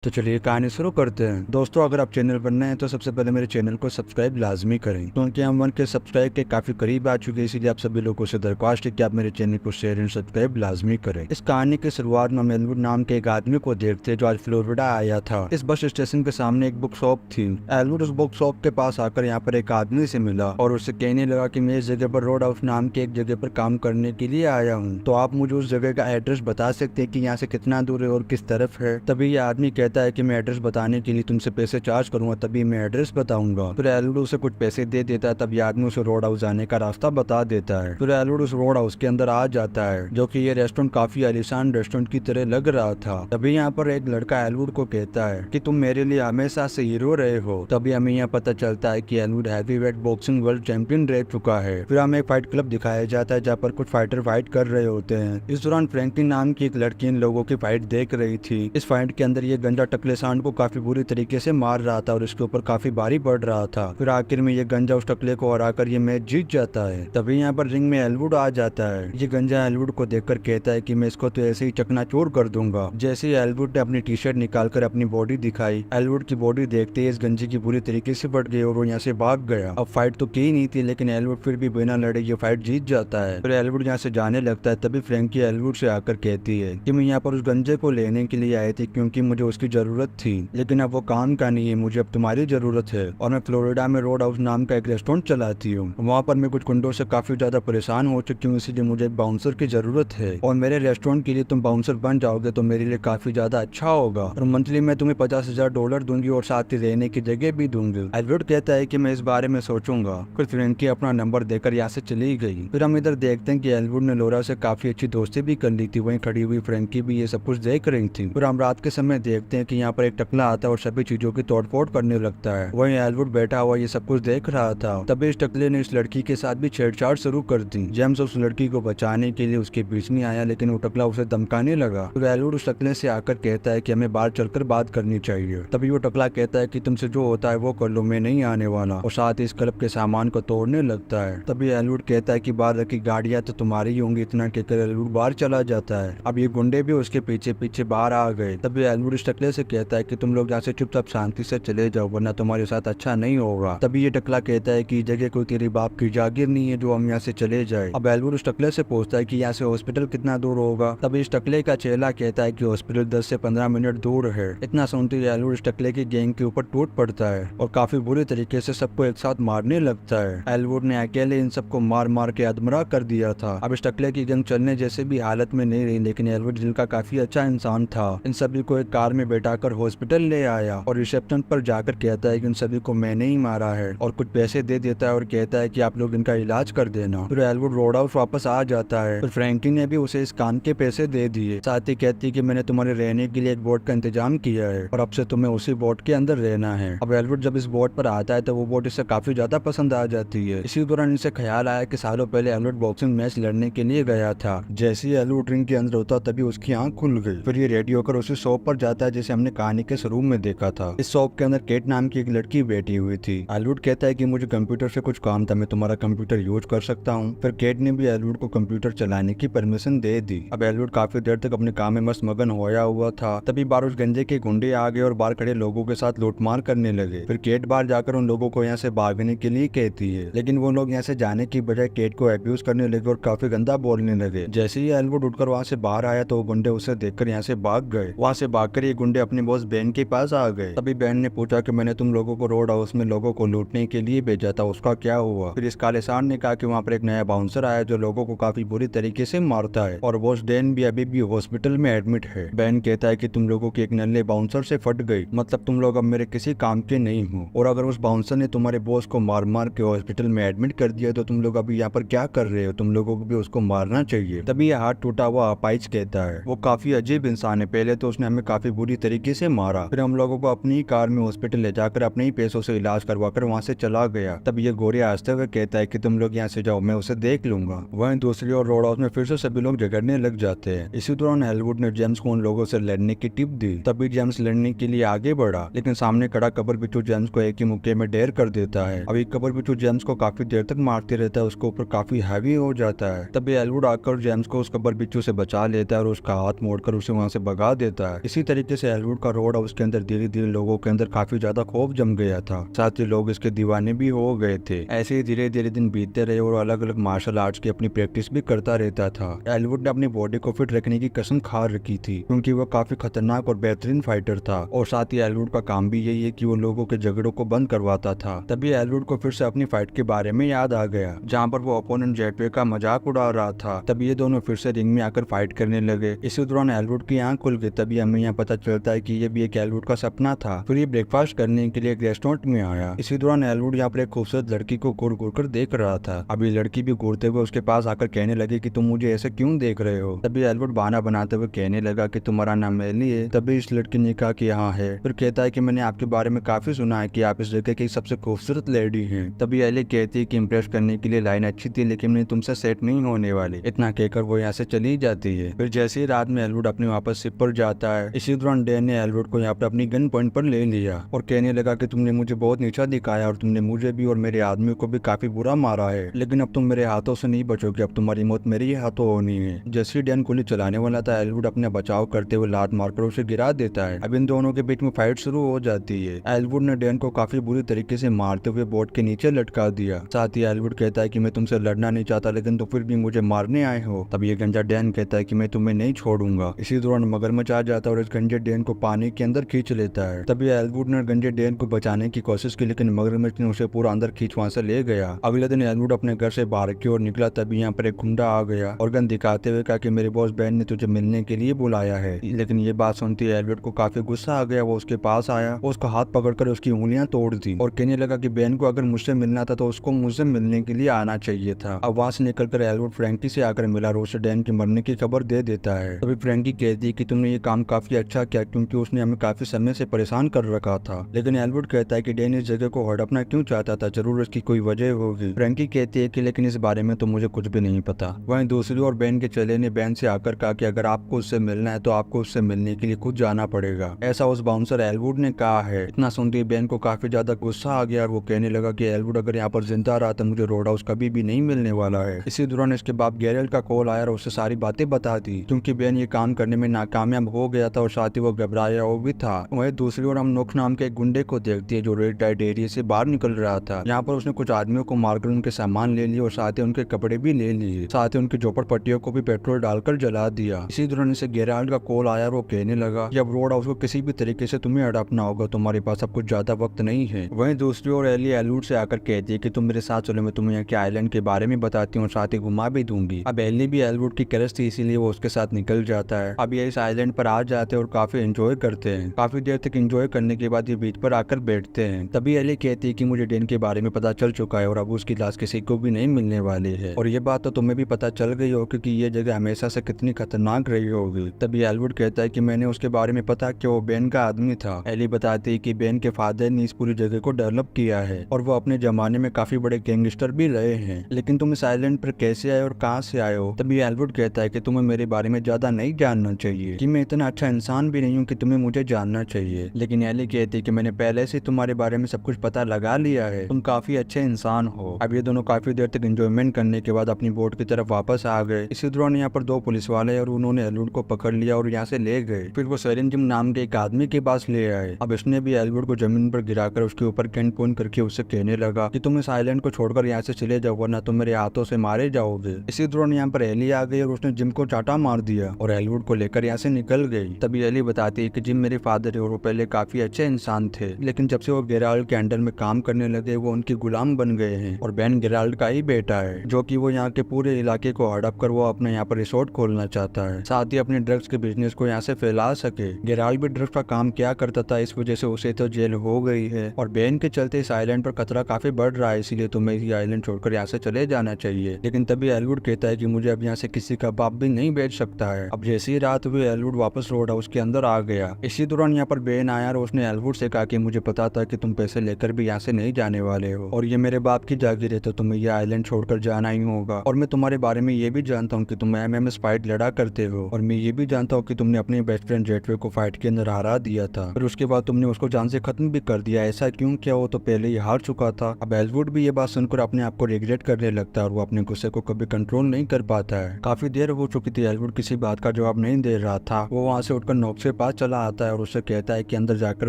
तो चलिए कहानी शुरू करते हैं। दोस्तों, अगर आप चैनल पर नए हैं तो सबसे पहले मेरे चैनल को सब्सक्राइब लाजमी करें, क्योंकि हम 1 के सब्सक्राइब के काफी करीब आ चुके हैं। इसीलिए आप सभी लोगों से दरख्वास्त है कि आप मेरे चैनल को शेयर एंड सब्सक्राइब लाजमी करें। इस कहानी की शुरुआत में हम एलवुड नाम के एक आदमी को देखते जो आज फ्लोरिडा आया था। इस बस स्टेशन के सामने एक बुक शॉप थी। एलवुड उस बुक शॉप के पास आकर यहाँ पर एक आदमी से मिला और उससे कहने लगा कि मैं इस जगह पर रोड हाउस नाम के एक जगह पर काम करने के लिए आया हूँ, तो आप मुझे उस जगह का एड्रेस बता सकते हैं कि यहाँ से कितना दूर है और किस तरफ है। तभी ये आदमी कहता है कि मैं एड्रेस बताने के लिए तुमसे पैसे चार्ज करूंगा, तभी मैं एड्रेस बताऊंगा। फिर एलवुड उसे कुछ पैसे दे देता है। तब ये आदमी उसे रोड हाउस जाने का रास्ता बता देता है। फिर एलवुड उस रोड हाउस के अंदर आ जाता है, जो कि ये रेस्टोरेंट काफी आलीशान रेस्टोरेंट की तरह लग रहा था। तभी यहाँ पर एक लड़का एलवुड को कहता है कि तुम मेरे लिए हमेशा से हीरो रहे हो। तभी हमें यहाँ पता चलता है कि Elwood heavyweight boxing world champion रह चुका है। फिर हमें एक फाइट क्लब दिखाया जाता है, जहाँ पर कुछ फाइटर फाइट कर रहे होते हैं। इस दौरान फ्रैंकलिन नाम की एक लड़की इन लोगों की फाइट देख रही थी। इस फाइट के अंदर ये गंजा टकले सांड को काफी बुरी तरीके से मार रहा था और इसके ऊपर काफी भारी पड़ रहा था। फिर आखिर में ये गंजा उस टकले को हराकर ये मैच जीत जाता है। तभी यहाँ पर रिंग में एलवुड आ जाता है। ये गंजा एलवुड को देखकर कहता है कि मैं इसको तो ऐसे ही चकनाचूर कर दूंगा। जैसे ही एलवुड ने अपनी टी शर्ट निकालकर अपनी बॉडी दिखाई, एलवुड की बॉडी देखते ही इस गंजे की बुरी तरीके से फट गई और वो यहाँ से भाग गया। अब फाइट तो की नहीं थी, लेकिन एलवुड फिर भी बिना लड़े ये फाइट जीत जाता है। फिर एलवुड यहाँ से जाने लगता है। तभी फ्रैंकी एलवुड से आकर कहती है कि मैं यहाँ पर उस गंजे को लेने के लिए आई थी, क्योंकि मुझे उसकी जरूरत थी, लेकिन अब वो काम का नहीं है, मुझे अब तुम्हारी जरूरत है। और मैं फ्लोरिडा में रोड हाउस नाम का एक रेस्टोरेंट चलाती हूँ। वहाँ पर मैं कुछ गुंडों से काफी ज्यादा परेशान हो चुकी हूँ, इसीलिए मुझे एक बाउंसर की जरूरत है। और मेरे रेस्टोरेंट के लिए तुम बाउंसर बन जाओगे तो मेरे लिए काफी ज्यादा अच्छा होगा, और मंथली मैं तुम्हें $50,000 दूंगी और साथ ही रहने की जगह भी दूंगी। एलवुड कहता है कि मैं इस बारे में सोचूंगा। फिर फ्रैंकी अपना नंबर देकर यहाँ से चली गई। फिर हम इधर देखते हैं कि एलवुड ने लोरा से काफी अच्छी दोस्ती भी कर ली थी। वहीं खड़ी हुई फ्रैंकी भी ये सब कुछ देख रही थी। फिर हम रात के समय देखते हैं कि यहाँ पर एक टकला आता है और सभी चीजों की तोड़फोड़ करने लगता है। वहीं एलवुड बैठा हुआ ये सब कुछ देख रहा था। तभी इस टकले ने इस लड़की के साथ भी छेड़छाड़ शुरू कर दी। जेम्स उस लड़की को बचाने के लिए उसके बीच में आया, लेकिन वो टकला उसे धमकाने लगा। फिर एलवुड उस टकले से आकर कहता है कि हमें बाहर चलकर बात करनी चाहिए। तभी वो टकला कहता है कि तुमसे जो होता है वो कर लो, मैं नहीं आने वाला, और साथ ही इस क्लब के सामान को तोड़ने लगता है। तभी एलवुड कहता है कि बाहर रखी गाड़ियां तो तुम्हारी ही होंगी। इतना कहकर एलवुड बाहर चला जाता है। अब ये गुंडे भी उसके पीछे पीछे बाहर आ गए। तभी एलवुड इस टकले से कहता है कि तुम लोग यहाँ से चुपचाप शांति से चले जाओ, वरना तुम्हारे साथ अच्छा नहीं होगा। तभी ये टकला कहता है कि जगह कोई तेरी बाप की जागीर नहीं है जो हम यहाँ से चले जाए। अब एलवुड उस टकले से पूछता है कि यहाँ से हॉस्पिटल कितना दूर होगा। तभी इस टकले का चेला कहता है कि हॉस्पिटल 10 से 15 मिनट दूर है। इतना सुनते ही एलवुड इस टकले की गैंग के ऊपर टूट पड़ता है और काफी बुरी तरीके से सबको एक साथ मारने लगता है। एलवुड ने अकेले इन सबको मार मार के अधमरा कर दिया था। अब इस टकले की गैंग चलने जैसे भी हालत में नहीं रही, लेकिन एलवुड दिल का काफी अच्छा इंसान था। इन सभी को एक कार में बैठाकर हॉस्पिटल ले आया और रिसेप्शन पर जाकर कहता है कि उन सभी को मैंने ही मारा है, और कुछ पैसे दे देता है और कहता है कि आप लोग इनका इलाज कर देना। फिर एलवुड रोड हाउस वापस आ जाता है। फिर फ्रैंकी ने भी उसे इस काम के पैसे दे दिए। साथ ही कहती है कि मैंने तुम्हारे रहने के लिए एक बोट का इंतजाम किया है और अब से तुम्हें उसी बोट के अंदर रहना है। अब एलवुड जब इस बोट पर आता है तो वो बोट इसे काफी ज्यादा पसंद आ जाती है। इसी दौरान इसे ख्याल आया कि सालों पहले एलवुड बॉक्सिंग मैच लड़ने के लिए गया था। जैसे ही एलवुड रिंग के अंदर होता तभी उसकी आंख खुल गई। फिर ये रेडी होकर उसी शॉप पर जाता है जिसे हमने कहानी के शुरू में देखा था। इस शॉप के अंदर केट नाम की एक लड़की बैठी हुई थी। एलवुड कहता है कि मुझे कंप्यूटर से कुछ काम था, मैं तुम्हारा कंप्यूटर यूज कर सकता हूँ। फिर केट ने भी एलवुड को कंप्यूटर चलाने की परमिशन दे दी। अब एलवुड काफी देर तक अपने काम में मस्त मगन होया हुआ था। तभी बाहर उस गंजे के गुंडे आ गए और बाहर खड़े लोगों के साथ लूटमार करने लगे। फिर केट बाहर जाकर उन लोगों को यहाँ से भागने के लिए कहती है, लेकिन वो लोग यहाँ से जाने की बजाय केट को अब्यूज करने लगे और काफी गंदा बोलने लगे। जैसे ही एलवुड उठकर वहाँ से बाहर आया तो वो गुंडे उसे देखकर यहाँ से भाग गए। वहाँ से भागकर ये गुंडे अपने बॉस बेन के पास आ गए। तभी बेन ने पूछा कि मैंने तुम लोगों को रोड हाउस में लोगों को लूटने के लिए भेजा था, उसका क्या हुआ। फिर इस काले सांड ने कहा कि वहाँ पर एक नया बाउंसर आया जो लोगों को काफी बुरी तरीके से मारता है और बॉस डेन भी अभी भी हॉस्पिटल में एडमिट है। बेन कहता है कि तुम लोगों की एक नल्ले बाउंसर से फट गई, मतलब तुम लोग अब मेरे किसी काम के नहीं हो, और अगर उस बाउंसर ने तुम्हारे बॉस को मार मार के हॉस्पिटल में एडमिट कर दिया तो तुम लोग अभी यहाँ पर क्या कर रहे हो, तुम लोगों को भी उसको मारना चाहिए। तभी ये हाथ टूटा हुआ अपाइच कहता है, वो काफी अजीब इंसान है, पहले तो उसने हमें काफी बुरी तरीके से मारा, फिर हम लोगों को अपनी ही कार में हॉस्पिटल ले जाकर अपने ही पैसों से इलाज करवाकर वहाँ से चला गया। तब ये गोरिया हंसते हुए कहता है कि तुम लोग यहाँ से जाओ, मैं उसे देख लूंगा। वहीं दूसरी ओर रोड हाउस में फिर से सभी लोग झगड़ने लग जाते हैं। इसी दौरान एलवुड ने जेम्स को उन लोगों से लड़ने की टिप दी। तभी जेम्स लड़ने के लिए आगे बढ़ा, लेकिन सामने खड़ा कबर बिच्छू जेम्स को एक ही मुक्के में ढेर कर देता है। अभी कबर बिच्छू जेम्स को काफी देर तक मारते रहता है, उसके ऊपर काफी हैवी हो जाता है। तभी एलवुड आकर जेम्स को उस कबर बिच्छू से बचा लेता है और उसका हाथ मोड़कर उसे वहाँ से भगा देता है। इसी तरीके से एलवुड का रोड हाउस के अंदर धीरे धीरे लोगों के अंदर काफी ज्यादा खौफ जम गया था। साथ ही लोग इसके दीवाने भी हो गए थे। ऐसे ही धीरे धीरे दिन बीतते रहे और अलग अलग मार्शल आर्ट्स की अपनी प्रैक्टिस भी करता रहता था। एलवुड ने अपनी बॉडी को फिट रखने की कसम खा रखी थी, क्योंकि वो काफी खतरनाक और बेहतरीन फाइटर था। और साथ ही एलवुड का काम भी यही है कि वो लोगों के झगड़ों को बंद करवाता था। तभी एलवुड को फिर से अपनी फाइट के बारे में याद आ गया, जहाँ पर वो ओपोनेंट जेटवे का मजाक उड़ा रहा था। तभी ये दोनों फिर से रिंग में आकर फाइट करने लगे। इसी दौरान एलवुड की आंख खुल गई। तभी हमें यहाँ पता चलता है कि ये भी एक एलवुड का सपना था। फिर ये ब्रेकफास्ट करने के लिए एक रेस्टोरेंट में आया। इसी दौरान एलवुड यहाँ पर एक खूबसूरत लड़की को घूर घूर कर देख रहा था। अभी लड़की भी घूरते हुए उसके पास आकर कहने लगी कि तुम मुझे ऐसे क्यों देख रहे हो। तभी एलवुड बहाना बनाते हुए कहने लगा कि तुम्हारा नाम एली है। तभी इस लड़की ने कहा कि हाँ है। फिर कहता है कि मैंने आपके बारे में काफी सुना है कि आप इस जगह की सबसे खूबसूरत लेडी हैं। तभी एली कहती है कि इम्प्रेस करने के लिए लाइन अच्छी थी, लेकिन मैं तुमसे सेट नहीं होने वाली। इतना कहकर वो यहाँ से चली जाती है। फिर जैसे ही रात में एलवुड अपने वापस शिप पर जाता है, इसी दौरान डैन ने एलवुड को यहाँ पर अपनी गन पॉइंट पर ले लिया और कहने लगा कि तुमने मुझे बहुत नीचा दिखाया और तुमने मुझे भी और मेरे आदमी को भी काफी बुरा मारा है, लेकिन अब तुम मेरे हाथों से नहीं बचोगे। अब तुम्हारी मौत मेरे ही हाथों होनी है। जैसे ही डैन गोली चलाने वाला था, एलवुड अपने बचाव करते हुए लात मारकर उसे गिरा देता है। अब इन दोनों के बीच में फाइट शुरू हो जाती है। एलवुड ने डैन को काफी बुरी तरीके से मारते हुए बोट के नीचे लटका दिया। साथ ही एलवुड कहता है कि मैं तुमसे लड़ना नहीं चाहता, लेकिन तुम फिर भी मुझे मारने आए हो। तब ये गंजा डैन कहता है कि मैं तुम्हें नहीं छोड़ूंगा। इसी दौरान मगरमच्छ आ जाता है और इस गंजे डैन को पानी के अंदर खींच लेता है। तभी एलवुड ने गंजे डैन को बचाने की कोशिश की, लेकिन मगरमच्छ ने उसे पूरा अंदर खींच वहां से ले गया। अगले दिन एलवुड अपने घर से बाहर की ओर निकला। तभी यहाँ पर एक गुंडा आ गया और गन दिखाते हुए कहा कि मेरे बॉस बैन ने तुझे मिलने के लिए बुलाया है। लेकिन ये बात सुनती है एलवुड को काफी गुस्सा आ गया। वो उसके पास आया, उसका हाथ पकड़कर उसकी उंगलियां तोड़ दी और कहने लगा कि बैन को अगर मुझसे मिलना था तो उसको मुझसे मिलने के लिए आना चाहिए था। अब वहां से निकलकर एलवुड फ्रैंकी से आकर मिला और उसे डैन के मरने की खबर दे देता है। तभी फ्रैंकी कहती है कि तुमने ये काम काफी अच्छा किया, क्योंकि उसने हमें काफी समय से परेशान कर रखा था। लेकिन एलवुड कहता है कि डैन इस जगह को हड़पना क्यों चाहता था, जरूर इसकी कोई वजह होगी। फ्रैंकी कहती है कि लेकिन इस बारे में तो मुझे कुछ भी नहीं पता। वहीं दूसरी ओर बैन के चेले ने बैन से आकर कहा कि अगर आपको उससे मिलना है तो आपको उससे मिलने के लिए खुद जाना पड़ेगा, ऐसा उस बाउंसर एलवुड ने कहा है। इतना सुनते बैन को काफी ज्यादा गुस्सा आ गया और वो कहने लगा कि एलवुड अगर यहाँ पर जिंदा रहा तो मुझे रोड हाउस कभी भी नहीं मिलने वाला है। इसी दौरान इसके बाप गैरेल्ट का कॉल आया और उससे सारी बातें बता दी, क्योंकि बैन ये काम करने में नाकामयाब हो गया था और साथ ही वो घबराया हुआ भी था। वहीं दूसरी ओर हम नोक नाम के एक गुंडे को देखती है जो रेड लाइट एरिया से बाहर निकल रहा था। यहाँ पर उसने कुछ आदमियों को मारकर उनके सामान ले लिए और साथ ही उनके कपड़े भी ले लिए, साथ ही उनकी झोपड़पट्टियों को भी पेट्रोल डालकर जला दिया। इसी दौरान इसे गेराल्ड का कॉल आया और वो कहने लगा कि अब रोड हाउस को किसी भी तरीके से तुम्हें हड़पना होगा, तुम्हारे पास अब कुछ ज्यादा वक्त नहीं है। वहीं दूसरी ओर एली एलवुड से आकर कहती है कि तुम मेरे साथ चलो, मैं तुम्हें यहाँ के आइलैंड के बारे में बताती हूँ और साथ ही घुमा भी दूंगी। अब एली भी एलवुड की क्रश थी, इसीलिए वो उसके साथ निकल जाता है। अब ये इस आइलैंड पर आ जाते हैं और काफी एंजॉय करते हैं। काफी देर तक एंजॉय करने के बाद ये बीच पर आकर बैठते हैं। तभी एली कहती है कि मुझे डैन के बारे में पता चल चुका है और अब उसकी लाश किसी को भी नहीं मिलने वाली है, और ये बात तो तुम्हें भी पता चल गई हो क्योंकि ये जगह हमेशा से कितनी खतरनाक रही होगी। तभी एलवुड कहता है कि मैंने उसके बारे में पता कि वो बैन का आदमी था। एली बताती है कि बैन के फादर ने इस पूरी जगह को डेवलप किया है और वो अपने जमाने में काफी बड़े गैंगस्टर भी रहे हैं। लेकिन तुम इस आइलैंड पर कैसे आए और कहाँ से आए हो? तभी एलवुड कहता है कि तुम्हें मेरे बारे में ज्यादा नहीं जानना चाहिए, कि मैं इतना अच्छा इंसान भी नहीं हूँ कि तुम्हें मुझे जानना चाहिए। लेकिन एली कहती है कि मैंने पहले से तुम्हारे बारे में सब कुछ पता लगा लिया है, तुम काफी अच्छे इंसान हो। अब ये दोनों काफी देर तक एंजॉयमेंट करने के बाद अपनी बोट की तरफ वापस आ गए। इसी दौरान यहाँ पर दो पुलिस वाले और उन्होंने एलवुड को पकड़ लिया और यहाँ से ले गए। फिर वो सेरेंजिम नाम के एक आदमी के पास ले आए। अब इसने भी एलवुड को जमीन पर गिराकर उसके ऊपर गन पॉइंट करके उससे कहने लगा कि तुम इस आइलैंड को छोड़कर यहाँ से चले जाओ, वरना तुम मेरे हाथों से मारे जाओगे। इसी दौरान यहाँ पर एली आ गई और उसने जिम को चाटा मार दिया और एलवुड को लेकर यहाँ से निकल गई। तभी एली बताती है कि जिम मेरे फादर है और वो पहले काफी अच्छे इंसान थे, लेकिन जब से वो गेराल्ड के अंडर में काम करने लगे वो उनके गुलाम बन गए हैं और बैन गेराल्ड का ही बेटा है, जो कि वो यहाँ के पूरे इलाके को हड़प कर वो अपने यहाँ पर रिसोर्ट खोलना चाहता है, साथ ही अपने ड्रग्स के बिजनेस को यहाँ से फैला सके। गेराल्ड भी ड्रग्स का काम क्या करता था, इस वजह से उसे तो जेल हो गई है और बैन के चलते इस आइलैंड पर खतरा काफी बढ़ रहा है, इसीलिए तुम्हें ये आइलैंड छोड़कर यहाँ से चले जाना चाहिए। लेकिन तभी एलवुड कहता है कि मुझे अब यहाँ से किसी का बाप भी नहीं बेच सकता है। अब जैसी रात हुई एलवुड वापस रोड हाउस के अंदर आ गया। इसी दौरान यहाँ पर बैन आया और उसने एलवुड से कहा कि मुझे पता था कि तुम पैसे लेकर भी यहाँ से नहीं जाने वाले हो और ये मेरे बाप की जागीर है, तो तुम्हें ये आइलैंड छोड़कर जाना ही होगा। और मैं तुम्हारे बारे में ये भी जानता हूँ कि तुम एमएमएस फाइट लड़ा करते हो और मैं ये भी जानता हूँ कि तुमने अपने बेस्ट फ्रेंड जेटवे को फाइट के अंदर हरा दिया था, फिर उसके बाद तुमने उसको जान से खत्म भी कर दिया। ऐसा क्यों किया? वो तो पहले ही हार चुका था। अब एलवुड भी ये बात सुनकर अपने आप को रिग्रेट करने लगता है और वो अपने गुस्से को कभी कंट्रोल नहीं कर पाता है। काफी देर हो चुकी थी, एलवुड किसी बात का जवाब नहीं दे रहा था। वो वहाँ से उठकर नोक से पास चला आता है और उससे कहता है कि अंदर जाकर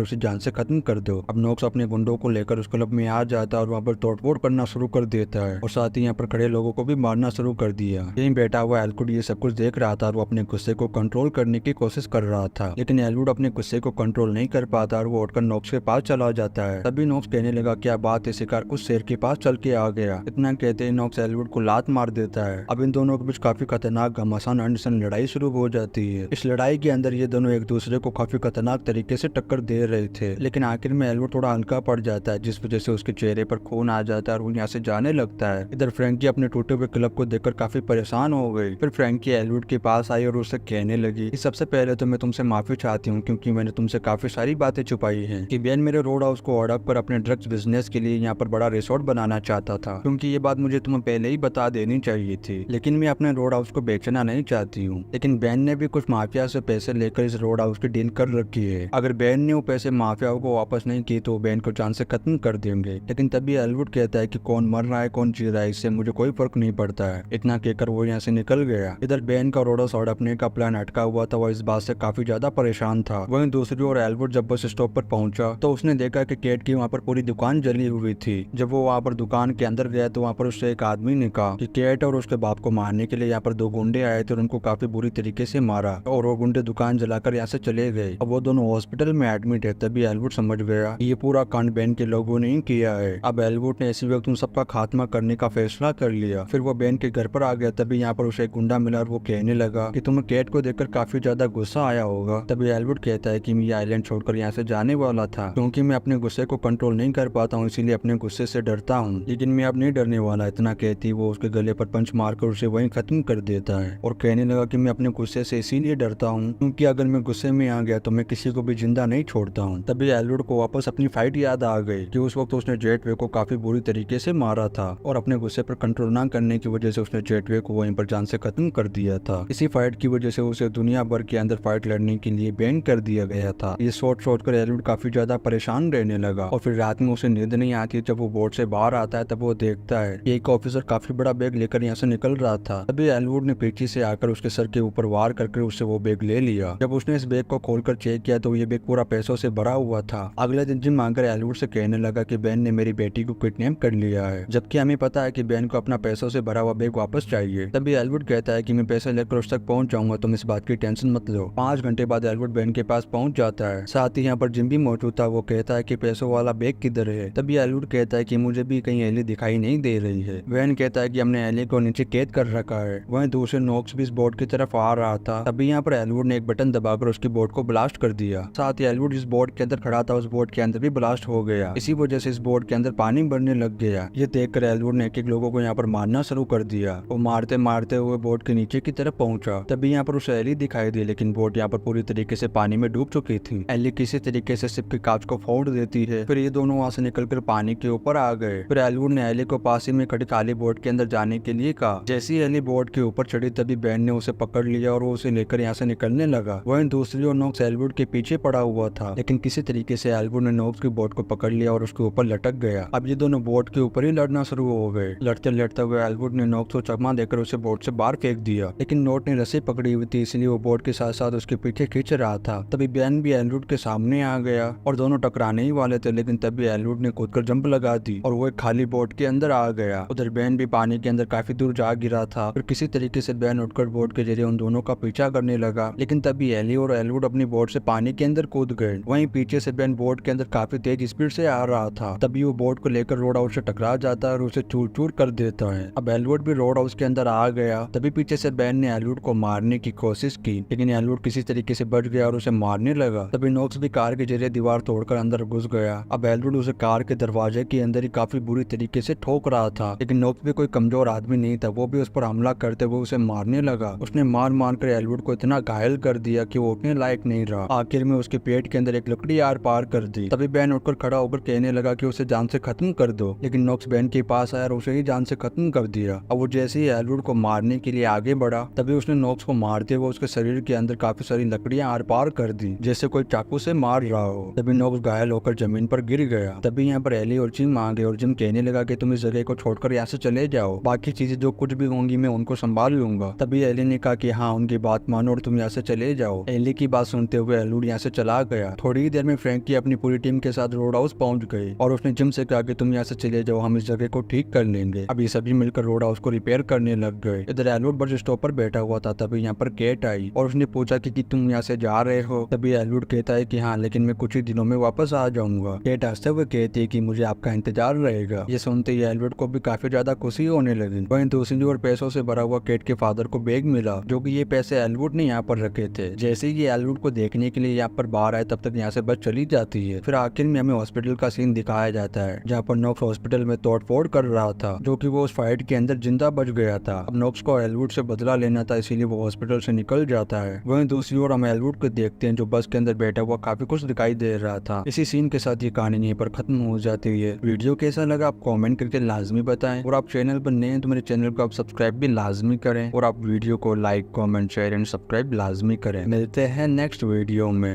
उसे जान से खत्म कर दो। अब नोक्स अपने गुंडों को लेकर उस क्लब में आ जाता है और वहाँ पर तोड़फोड़ करना शुरू कर देता है और साथ ही यहाँ पर खड़े लोगों को भी मारना शुरू कर दिया। यहीं बैठा हुआ एल्वुड ये सब कुछ देख रहा था और वो अपने गुस्से को कंट्रोल करने की कोशिश कर रहा था, लेकिन एल्वुड अपने गुस्से को कंट्रोल नहीं कर पाता और वो उठकर नोक्स के पास चला जाता है। तभी नोक्स कहने लगा क्या बात है, शिकार उस शेर के पास चल के आ गया। इतना कहते ही नोक्स एल्वुड को लात मार देता है। अब इन दोनों के बीच काफी खतरनाक घमासान अंडसन लड़ाई शुरू हो जाती है। इस लड़ाई के अंदर ये दोनों एक दूसरे को काफी खतरनाक तरीके से टक्कर दे रहे थे, लेकिन आखिर में एल्वुड थोड़ा हल्का पड़ जाता है, जिस वजह से उसके चेहरे पर खून आ जाता है और वो यहाँ से जाने लगता है। इधर फ्रैंकी अपने टूटे हुए क्लब को देखकर काफी परेशान हो गई। फिर फ्रैंकी एल्वुड के पास आई और उससे कहने लगी कि सबसे पहले तो मैं तुमसे माफी चाहती हूँ, क्योंकि मैंने तुमसे काफी सारी बातें छुपाई हैं कि बेन मेरे रोड हाउस को हड़प कर अपने ड्रग्स बिजनेस के लिए यहाँ पर बड़ा रिसोर्ट बनाना चाहता था, क्योंकि ये बात मुझे तुम्हें पहले ही बता देनी चाहिए थी, लेकिन मैं अपने रोड हाउस को बेचना नहीं चाहती हूँ। लेकिन बेन ने भी कुछ माफिया से पैसे लेकर इस रोड हाउस की डील कर रखी है। अगर बेन ने वो पैसे माफिया को वापस नहीं किए तो बेन को जान से खत्म कर देंगे। लेकिन तभी एल्वुड कहता है कि कौन मर रहा है कौन जी रहा है, इससे मुझे कोई फर्क नहीं पड़ता है। इतना कहकर वो यहाँ से निकल गया। इधर बेन का रोड हाउस हड़पने का प्लान अटका हुआ था, वो इस बात से काफी ज्यादा परेशान था। वहीं दूसरी ओर एल्वुड जब बस स्टॉप पर पहुंचा तो उसने देखा कि केट की वहाँ पर पूरी दुकान जली हुई थी। जब वो वहाँ पर दुकान के अंदर गया तो वहाँ पर उससे एक आदमी ने कहा कि केट और उसके बाप को मारने के लिए यहाँ पर दो गुंडे आए थे और उनको काफी बुरी तरीके से मारा और वो गुंडे दुकान जलाकर यहाँ से चले गए। अब वो दोनों हॉस्पिटल में एडमिट है। तभी एल्वुड समझ गया ये पूरा कांड बेन के लोगों ने ही किया है। अब एल्वुड ने इसी वक्त उन सबका खात्मा करने का फैसला कर लिया। फिर वो बेन के घर पर आ गया। तभी यहाँ पर उसे एक गुंडा मिला और वो कहने लगा कि तुम्हें केट को देखकर काफी ज्यादा गुस्सा आया होगा। तभी एल्वुड कहता है कि मैं ये आइलैंड छोड़कर यहाँ से जाने वाला था, क्योंकि मैं अपने गुस्से को कंट्रोल नहीं कर पाता हूँ, इसीलिए अपने गुस्से से डरता हूँ, लेकिन मैं अब नहीं डरने वाला। इतना कहती वो उसके गले पर पंच मारकर उसे वहीं खत्म कर देता है और कहने लगा कि मैं अपने गुस्से से इसीलिए डरता हूँ क्योंकि अगर मैं गुस्से में आ गया तो मैं किसी को भी जिंदा नहीं छोड़ता हूँ। तभी एल्वुड को वापस अपनी फाइट याद आ गई कि उस वक्त उसने जेटवे को काफी बुरी तरीके से मारा था और अपने गुस्से पर कंट्रोल न करने की वजह से उसने जेटवे को वहीं पर जान से खत्म कर दिया था। इसी फाइट की वजह से उसे दुनिया भर के अंदर फाइट लड़ने के लिए बैन कर दिया गया था। ये सोच कर एल्वुड काफी ज्यादा परेशान रहने लगा और फिर रात में उसे नींद नहीं आती। जब वो बोर्ड से बाहर आता है तब वो देखता है कि एक ऑफिसर काफी बड़ा बैग लेकर यहाँ से निकल रहा था। तभी एल्वुड ने पीछे से आकर उसके सर के ऊपर वार करके उससे वो बैग ले लिया। जब उसने इस बैग को खोलकर चेक किया तो ये बैग पूरा पैसों से भरा हुआ था। अगले दिन जिम आकर एल्वुड से कहने लगा कि बेन ने मेरी बेटी को किडनैप कर लिया है, जबकि हमें पता है कि बेन को अपना पैसों से भरा हुआ बैग वापस चाहिए। तभी एल्वुड कहता है कि मैं पैसे लेकर उस तक पहुंच जाऊंगा, तुम इस बात की टेंशन मत लो। 5 घंटे बाद एल्वुड बेन के पास पहुंच जाता है। साथ ही यहाँ पर जिम भी मौजूद था। वो कहता है कि पैसों वाला बैग किधर है। तभी एल्वुड कहता है कि मुझे भी कहीं एली दिखाई नहीं दे रही है। बेन कहता है कि हमने एली को नीचे कैद कर रखा है। वहीं दूसरे नोक्स भी इस बोर्ड की तरफ आ रहा था। तभी यहाँ पर एल्वुड ने एक बटन दबाकर उसकी बोर्ड को ब्लास्ट कर दिया। साथ ही एल्वुड जिस बोर्ड के अंदर खड़ा था उस बोर्ड के अंदर भी ब्लास्ट हो गया। इसी वजह से इस बोर्ड के अंदर पानी भरने लग गया। ये देखकर एल्वुड ने एक लोगों को यहाँ पर मारना शुरू कर दिया। वो मारते मारते हुए बोर्ड के नीचे की तरफ पहुंचा। तभी यहाँ पर उसे एली दिखाई दी, लेकिन बोर्ड यहाँ पर पूरी तरीके से पानी में डूब चुकी थी। एली किसी तरीके से शिप के कांच को फोड़ देती है। फिर ये दोनों वहाँ से निकलकर पानी के ऊपर आ गए। फिर एल्वुड ने एली को पास ही में खड़ी काली बोट के अंदर जाने के लिए कहा। जैसे ही एली बोट के ऊपर चढ़ी तभी बेन ने उसे पकड़ लिया और वो उसे लेकर यहाँ से निकलने लगा। वहीं दूसरी ओर नोक्स एल्वुड के पीछे पड़ा हुआ था, लेकिन किसी तरीके से एल्वुड ने नोक्स की बोट को पकड़ लिया और उसके ऊपर लटक गया। अब ये दोनों बोट के ऊपर ही लड़ना शुरू हो गए। लड़ते लड़ते हुए एल्वुड ने नोक्स को चकमा देकर उसे बोट से बाहर फेंक दिया, लेकिन नोट ने रस्सी पकड़ी हुई थी, इसलिए वो बोट के साथ साथ उसके पीछे खींच रहा था। तभी बेन भी एल्वुड के सामने आ गया और दोनों टकराने ही वाले थे, लेकिन तभी एल्वुड ने कूदकर जंप लगा दी और वो एक खाली बोट के अंदर आ गया। उधर बेन भी पानी के अंदर काफी दूर जा गिरा था। फिर किसी तरीके से बेन उठकर बोट के जरिए उन दोनों का पीछा करने लगा, लेकिन तभी एली और एल्वुड अपनी बोट से पानी के अंदर कूद गए। वहीं पीछे से बेन बोट के अंदर काफी तेज स्पीड से आ रहा था। तभी वो बोट को लेकर रोड हाउस से टकरा जाता है और उसे चूर चूर कर देता है। अब एल्वुड भी रोड हाउस के अंदर आ गया। तभी पीछे से बेन ने एल्वुड को मारने की कोशिश की, लेकिन एल्वुड किसी तरीके से बच गया और उसे मारने लगा। तभी नोक्स भी कार के जरिए दीवार तोड़कर अंदर घुस गया। अब एल्वुड उसे कार के दरवाजे के अंदर ही काफी बुरी तरीके से ठोक रहा था, लेकिन नोक्स भी कोई कमजोर आदमी नहीं था। वो भी उस पर हमला करते हुए उसे मारने लगा। उसने मार मार कर एल्वुड को इतना घायल कर दिया कि वो उठने लायक नहीं रहा। आखिर में उसके पेट के अंदर एक लकड़ी आर पार कर दी। तभी बेन उठकर खड़ा होकर कहने लगा कि उसे जान से खत्म कर दो, लेकिन नोक्स बेन के पास आया और उसे ही जान से खत्म कर दिया। अब वो जैसे ही एल्वुड को मारने के लिए आगे बढ़ा तभी उसने नोक्स को मारते हुए उसके शरीर के अंदर काफी सारी लकड़ियां आर पार कर दी, जैसे कोई चाकू से मार रहा हो। तभी नोक्स घायल होकर जमीन पर गिर गया। तभी यहाँ पर एली और जिम आ गए और जिम कहने लगा कि तुम इस जगह को छोड़कर यहाँ से चले जाओ, बाकी चीजें जो कुछ भी होंगी मैं उनको संभाल लूंगा। तभी एली ने कहा कि हाँ, उनकी बात मानो और तुम यहाँ से चले जाओ। एली की बात सुनते हुए एलवुड यहाँ से चला गया। थोड़ी ही देर में फ्रैंकी अपनी पूरी टीम के साथ रोड हाउस पहुंच गई और उसने जिम से कहा कि तुम यहाँ से चले जाओ, हम इस जगह को ठीक कर लेंगे। अभी सभी मिलकर रोड हाउस को रिपेयर करने लग गए। इधर एलवुड बस स्टॉप पर बैठा हुआ था, तभी यहाँ पर केट आई और उसने पूछा कि तुम यहाँ से जा रहे हो। तभी एलवुड कहता है कि हाँ, लेकिन मैं कुछ ही दिनों में वापस आ जाऊंगा। केट हंसते हुए कहती है कि मुझे आपका इंतजार रहेगा। ये सुनते ही एलवुड को भी काफी ज्यादा खुशी होने लगी। वहीं दूसरी ओर पैसों से भरा हुआ केट के फादर को बैग मिला, जो कि ये पैसे एलवुड ने यहाँ पर रखे थे। जैसे ही ये एलवुड को देखने के लिए यहाँ पर बाहर आए, तब तक यहाँ से बस चली जाती है। फिर आखिर में हमें हॉस्पिटल का सीन दिखाया जाता है, जहाँ पर नॉक्स हॉस्पिटल में तोड़फोड़ कर रहा था, जो कि वो उस फाइट के अंदर जिंदा बच गया था। अब नॉक्स को एलवुड से बदला लेना था, इसीलिए वो हॉस्पिटल से निकल जाता है। वहीं दूसरी ओर हम एलवुड को देखते हैं, जो बस के अंदर बैठा हुआ काफी कुछ दिखाई दे रहा था। इसी सीन के साथ ये कहानी यहीं पर खत्म हो जाती है। वीडियो कैसा लगा आप कमेंट करके लाजमी बताएं, और आप चैनल पर नए हैं तो मेरे चैनल को आप सब्सक्राइब भी लाजमी करें, और आप वीडियो को like, comment, share and subscribe लाजमी करें। मिलते हैं नेक्स्ट वीडियो में।